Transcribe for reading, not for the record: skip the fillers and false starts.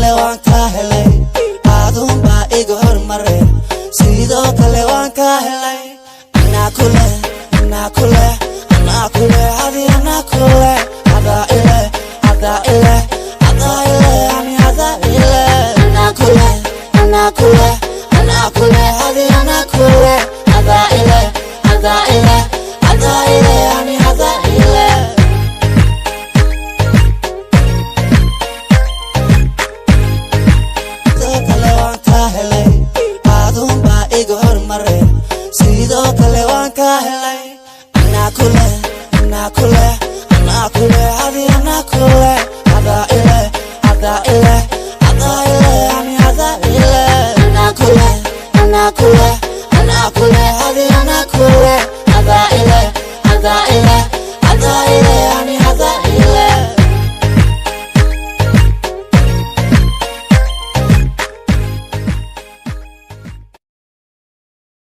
kale waan ka helay aadun baa iga hormaray sidoo kale waan ka helay anaa kule hadi anaa kule ada ile ani ada ile anaa kule hadi anaa kule ada ile ani ada ile kale waan ka helay aadun baa iga hormaray sidoo kale waan ka helay anaa kule hadi anaa kule ada ile ani ada ile anaa kule